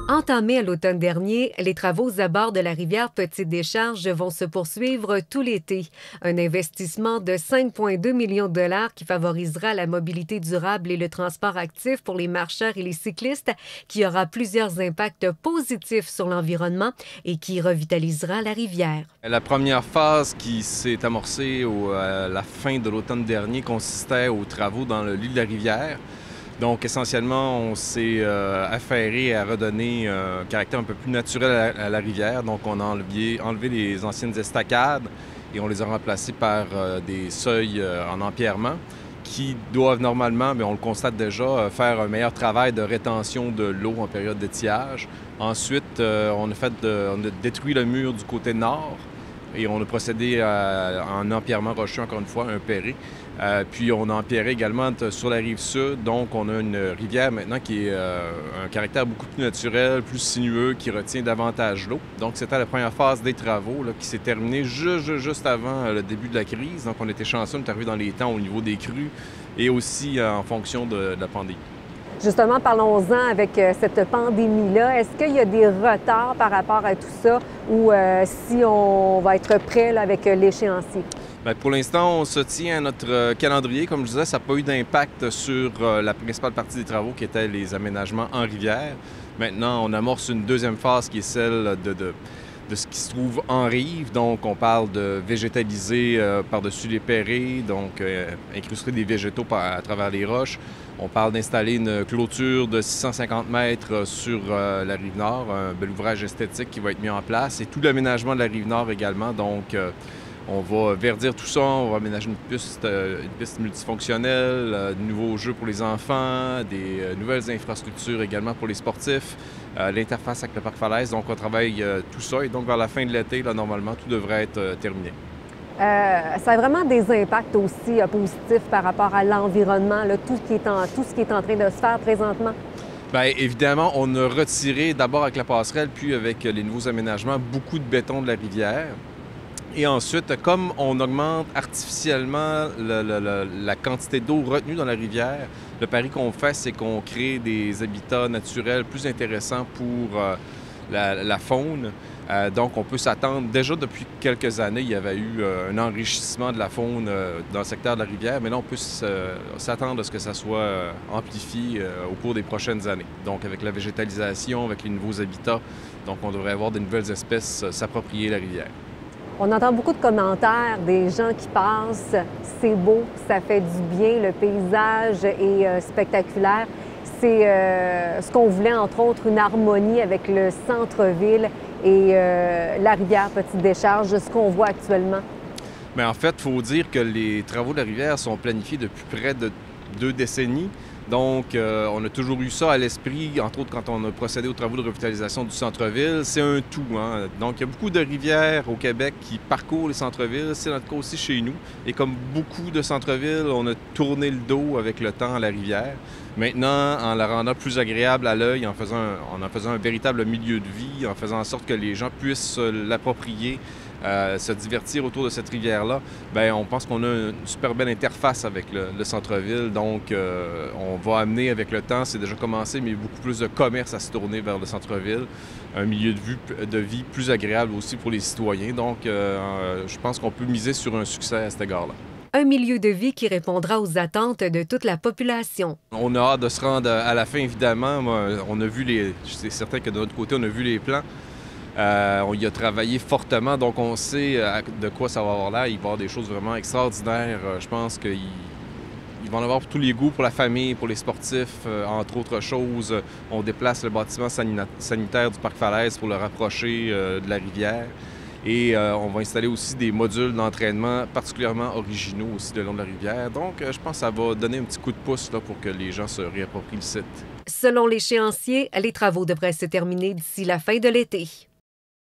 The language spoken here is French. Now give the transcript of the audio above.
Entamés à l'automne dernier, les travaux à bord de la rivière Petite-Décharge vont se poursuivre tout l'été. Un investissement de 5,2 millions de dollars qui favorisera la mobilité durable et le transport actif pour les marcheurs et les cyclistes, qui aura plusieurs impacts positifs sur l'environnement et qui revitalisera la rivière. La première phase qui s'est amorcée à la fin de l'automne dernier consistait aux travaux dans le lit de la rivière. Donc, essentiellement, on s'est affairé à redonner un caractère un peu plus naturel à la rivière. Donc, on a enlevé les anciennes estacades et on les a remplacées par des seuils en empierrement qui doivent normalement, mais on le constate déjà, faire un meilleur travail de rétention de l'eau en période d'étiage. Ensuite, on a détruit le mur du côté nord et on a procédé à un empierrement rocheux, encore une fois, un perré. Puis on a empierré également sur la rive sud, donc on a une rivière maintenant qui est un caractère beaucoup plus naturel, plus sinueux, qui retient davantage l'eau. Donc c'était la première phase des travaux là, qui s'est terminée juste avant le début de la crise. Donc on était chanceux, on est arrivé dans les temps au niveau des crues et aussi en fonction de la pandémie. Justement, parlons-en avec cette pandémie-là. Est-ce qu'il y a des retards par rapport à tout ça ou si on va être prêt là, avec l'échéancier? Bien, pour l'instant, on se tient à notre calendrier. Comme je disais, ça n'a pas eu d'impact sur la principale partie des travaux qui étaient les aménagements en rivière. Maintenant, on amorce une deuxième phase qui est celle de ce qui se trouve en rive. Donc, on parle de végétaliser par-dessus les perrés, donc incruster des végétaux à travers les roches. On parle d'installer une clôture de 650 mètres sur la Rive-Nord, un bel ouvrage esthétique qui va être mis en place, et tout l'aménagement de la Rive-Nord également. Donc, on va verdir tout ça, on va aménager une piste multifonctionnelle, de nouveaux jeux pour les enfants, des nouvelles infrastructures également pour les sportifs, l'interface avec le parc Falaise. Donc, on travaille tout ça et donc vers la fin de l'été, là, normalement, tout devrait être terminé. Ça a vraiment des impacts aussi positifs par rapport à l'environnement, tout ce qui est en train de se faire présentement? Bien, évidemment, on a retiré d'abord avec la passerelle, puis avec les nouveaux aménagements, beaucoup de béton de la rivière. Et ensuite, comme on augmente artificiellement la quantité d'eau retenue dans la rivière, le pari qu'on fait, c'est qu'on crée des habitats naturels plus intéressants pour la faune. Donc, on peut s'attendre, déjà depuis quelques années, il y avait eu un enrichissement de la faune dans le secteur de la rivière, mais là, on peut s'attendre à ce que ça soit amplifié au cours des prochaines années. Donc, avec la végétalisation, avec les nouveaux habitats, donc on devrait avoir de nouvelles espèces s'approprier la rivière. On entend beaucoup de commentaires des gens qui passent. C'est beau, ça fait du bien, le paysage est spectaculaire. C'est ce qu'on voulait, entre autres, une harmonie avec le centre-ville et la rivière Petite-Décharge, ce qu'on voit actuellement. Bien, en fait, il faut dire que les travaux de la rivière sont planifiés depuis près de 2 décennies. Donc, on a toujours eu ça à l'esprit, entre autres quand on a procédé aux travaux de revitalisation du centre-ville. C'est un tout, hein? Donc, il y a beaucoup de rivières au Québec qui parcourent les centres-villes. C'est notre cas aussi chez nous. Et comme beaucoup de centres-villes, on a tourné le dos avec le temps à la rivière. Maintenant, en la rendant plus agréable à l'œil, en en faisant un véritable milieu de vie, en faisant en sorte que les gens puissent l'approprier, se divertir autour de cette rivière-là, bien, on pense qu'on a une super belle interface avec le centre-ville. Donc, on va amener avec le temps, c'est déjà commencé, mais beaucoup plus de commerce à se tourner vers le centre-ville. Un milieu de vie plus agréable aussi pour les citoyens. Donc, je pense qu'on peut miser sur un succès à cet égard-là. Un milieu de vie qui répondra aux attentes de toute la population. On a hâte de se rendre à la fin, évidemment. On a vu c'est certain que de notre côté, on a vu les plans. On y a travaillé fortement, donc on sait de quoi ça va avoir l'air. Il va y avoir des choses vraiment extraordinaires. Je pense qu'il va en avoir pour tous les goûts, pour la famille, pour les sportifs, entre autres choses. On déplace le bâtiment sanitaire du parc Falaise pour le rapprocher de la rivière. Et on va installer aussi des modules d'entraînement particulièrement originaux aussi le long de la rivière. Donc, je pense que ça va donner un petit coup de pouce là, pour que les gens se réapproprient le site. Selon l'échéancier, les travaux devraient se terminer d'ici la fin de l'été.